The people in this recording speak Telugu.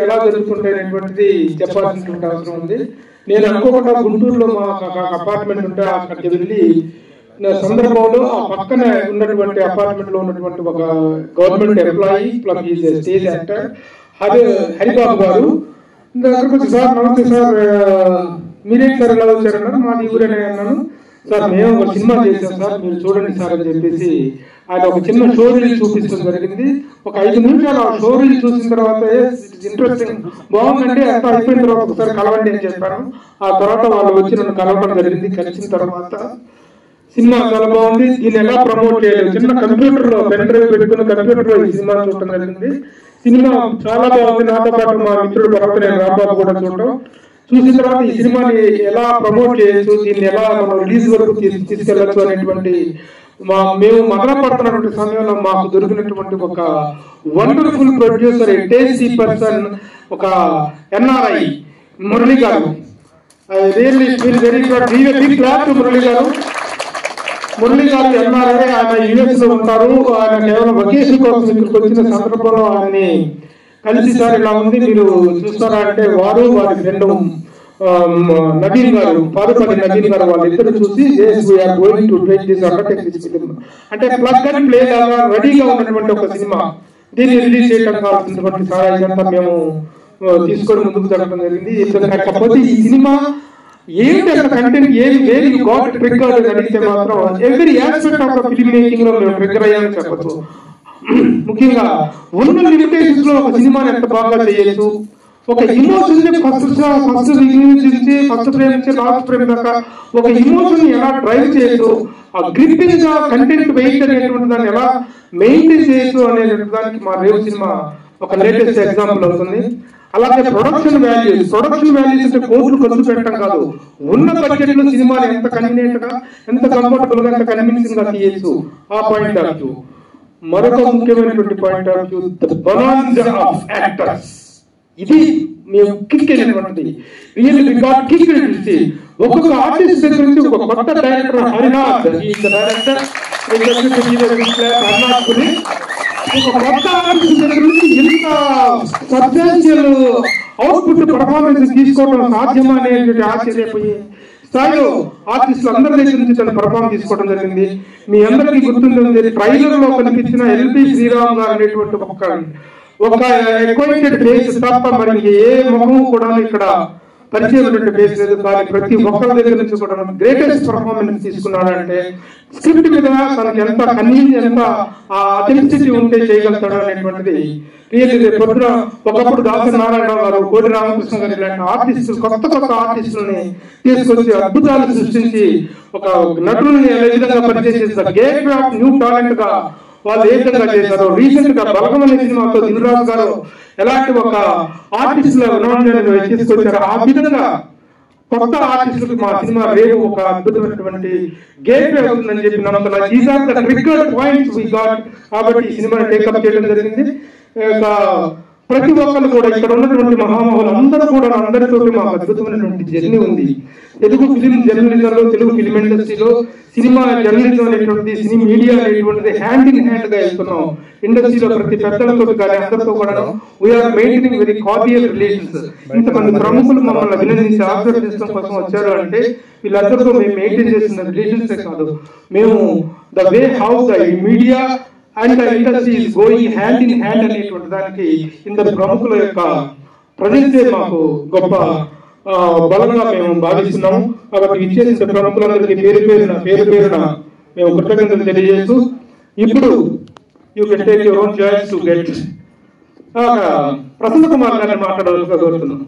ఎలా జరుగుతుంటాయనేటువంటిది చెప్పాల్సినటువంటి అవసరం ఉంది. నేను అనుకోకుండా గుంటూరులో మా అపార్ట్మెంట్ ఉంటే అక్కడికి వెళ్ళి సందర్భంలో ఆ పక్కన ఉన్నటువంటి అపార్ట్మెంట్ లో ఉన్నటువంటి ఒక government employee plus stage actor Haribabu గారు దగ్గరకు వచ్చి, సార్ నమస్తే సార్, మీరేం సార్ ఎలా వచ్చారన్నారు. మాది ఊరేనే అన్నాను. సార్ మేము ఒక సినిమా చేశాం సార్, మీరు చూడండి సార్ అని చెప్పేసి ఆయన ఒక చిన్న షో రీల్ చూపించడం జరిగింది. ఒక 5 నిమిషాలు ఆ షో రీల్ చూసిన తర్వాత ఇంట్రెస్టింగ్ బాగుందంటే అంత అయిపోయిన తర్వాత ఒకసారి కలవండి అని చెప్పాను. ఆ తర్వాత వాళ్ళు వచ్చి నన్ను కలవడం జరిగింది. కలిసిన తర్వాత సినిమా చాలా బాగుంది, దీన్ని ఎలా ప్రమోట్ చేయాలి, చిన్న కంప్యూటర్ లో పెన్ డ్రైవ్ పెట్టుకున్న కంప్యూటర్ లో ఈ సినిమా చూడటం జరిగింది. సినిమా చాలా బాగుంది. నాతో పాటు మా మిత్రుడు పర్వతనే రాంబాబు కూడా చూడటం, చూసిన తర్వాత ఈ సినిమాని ఎలా ప్రమోట్ చేయొచ్చు, దీన్ని ఎలా మనం రిలీజ్ వరకు తీసుకెళ్లొచ్చు అనేటువంటి మేము మదనపడుతున్నటువంటి సమయంలో మాకు దొరికినటువంటి ఒక వండర్ఫుల్ ప్రొడ్యూసర్, టేస్టీ పర్సన్, ఒక ఎన్ఆర్ఐ మురళి గారు. మురళి గారు ఎన్ఆర్ఐ, ఆయన యుఎస్ లో ఉంటారు. ఆయన కేవలం వెకేషన్ కోసం ఇక్కడికి వచ్చిన సందర్భంలో ఆయన్ని కలిసి, సార్ ఇలా ఉంది మీరు చూస్తారా అంటే వారు వారి ఫ్రెండ్ నవీన్ గారు, పాదుపల్లి నవీన్ గారు, వాళ్ళిద్దరు చూసి అంటే ప్లగ్ అండ్ ప్లే లాగా రెడీగా ఉన్నటువంటి ఒక సినిమా, దీన్ని రిలీజ్ చేయడం కావాల్సినటువంటి సహాయంతా మేము తీసుకొని ముందుకు జరగడం జరిగింది. కాకపోతే ఈ సినిమా ఏంటి అసలు కంటెంట్ ఏమి వేరు గాట్ ట్రిగ్గర్ అని అడిగితే మాత్రం every aspect of film making లో మేము ట్రిగ్గర్ అయ్యామని చెప్పచ్చు. ముఖ్యంగా ఉన్న లిమిటేషన్స్ లో ఒక సినిమాని ఎంత బాగా చేయొచ్చు, ఒక ఇమోషన్ ఫస్ట్ ఫ్రేమ్ నుంచి లాస్ట్ ఫ్రేమ్ దాకా ఒక ఇమోషన్ ఎలా డ్రైవ్ చేయొచ్చు, ఆ గ్రిప్పింగ్ గా కంటెంట్ వెయిట్ అనేటువంటి దాన్ని ఎలా మెయింటైన్ చేయొచ్చు అనే దానికి మా రేవు సినిమా ఒక లేటెస్ట్ ఎగ్జాంపుల్ అవుతుంది. అలాగే ప్రొడక్షన్ వాల్యూస్ అంటే కోట్లు ఖర్చు పెట్టడం కాదు, ఉన్న బడ్జెట్ లో సినిమాని ఎంత కన్వీనియంట్ గా, ఎంత కంఫర్టబుల్ గా, ఎంత కన్విన్సింగ్ గా తీయచ్చు. ఆ పాయింట్ ఆఫ్ వ్యూ. మరొక ముఖ్యమైనటువంటి point of view, the bonanza of actors. ఇది మేము కిక్ అయినటువంటిది. రియల్లీ వి గాట్ కిక్ చూసి ఒక్కొక్క ఆర్టిస్ట్ దగ్గర నుంచి ఒక కొత్త డైరెక్టర్ హరినాథ్, ఈ డైరెక్టర్ హరినాథ్ ని ఒక కొత్త ఆర్టిస్ట్ దగ్గర నుంచి ఎంత సబ్స్టాన్షియల్ అవుట్పుట్ పర్ఫార్మెన్స్ తీసుకోవడం సాధ్యమా అనేటువంటి ఆశ్చర్యపోయి స్థాయిలో ఆర్టిస్టులు అందరి దగ్గర నుంచి తన పర్ఫార్మెన్స్ తీసుకోవడం జరిగింది. మీ అందరికీ గుర్తుంటుంది, ట్రైలర్ లో కనిపించిన ఎల్పి శ్రీరామ్ గారు అనేటువంటి ఒక ఎక్వైటెడ్ ఫేస్ తప్ప మరి ఏ ముఖము కూడా ఇక్కడ పరిచయం ఫేస్ లేదు. కానీ ప్రతి ఒక్కరి దగ్గర నుంచి కూడా గ్రేటెస్ట్ పర్ఫార్మెన్స్ తీసుకున్నాడంటే స్క్రిప్ట్ మీద తనకి ఎంత కన్వీనియన్స్, ఎంత అథెంటిసిటీ ఉంటే చేయగలుగుతాడు అనేటువంటిది రియల్లీ. పొద్దున ఒకప్పుడు దాసరి నారాయణరావు గారు, కోటి రామకృష్ణ గారు ఇలాంటి ఆర్టిస్టులు కొత్త ఆర్టిస్టులని తీసుకొచ్చి అద్భుతాలు సృష్టించి ఒక నటులని ఏ విధంగా పరిచయం చేస్తారు, గేట్ ఆఫ్ న్యూ టాలెంట్ గా వాళ్ళు ఏ విధంగా చేశారు. రీసెంట్ గా బలగం అనే సినిమాతో దిల్రాజు గారు ఎలాంటి ఒక ఆర్టిస్ట్ తీసుకొచ్చారు, ఆ విధంగా కొత్త ఆర్టిస్టులకు మా సినిమా రేపు ఒక అద్భుతమైనటువంటి గేట్ అవుతుందని చెప్పి నమ్ముతున్నా. These are the trigger points we got. కాబట్టి ఈ సినిమాని టేకప్ చేయడం జరిగింది. ప్రతి ఒక్కరు కూడా ఇక్కడ ఉన్నటువంటి మహామహులు అందరూ కూడా అందరితో మాకు అద్భుతమైనటువంటి జర్నీ ఉంది. తెలుగు ఫిలిం జర్నలిజంలో, తెలుగు ఫిలిం ఇండస్ట్రీలో సినిమా జర్నలిజం అనేటువంటిది, సినీ మీడియా అనేటువంటిది హ్యాండ్ ఇన్ హ్యాండ్ గా వెళ్తున్నాం. ఇండస్ట్రీలో ప్రతి పెద్దలతో కానీ అందరితో కూడా we are maintaining very cordial relations. ఇంతమంది ప్రముఖులు మమ్మల్ని అభినందించి ఆశీర్వదించడం కోసం వచ్చారు అంటే వీళ్ళందరితో మేము మెయింటైన్ చేసిన రిలేషన్స్ కాదు, మేము the way how the media and the industry is going hand in hand అనేటువంటి దానికి ఇందరు ప్రముఖుల యొక్క ప్రజెన్సే మాకు గొప్ప బలంగా మేము భావిస్తున్నాము. కాబట్టి ఇచ్చేసిన ప్రముఖులందరికీ పేరు పేరున మేము కృతజ్ఞతలు తెలియజేస్తూ, ఇప్పుడు you can take your own choice to get Prasanna Kumar గారిని మాట్లాడవలసిగా కోరుతున్నాం.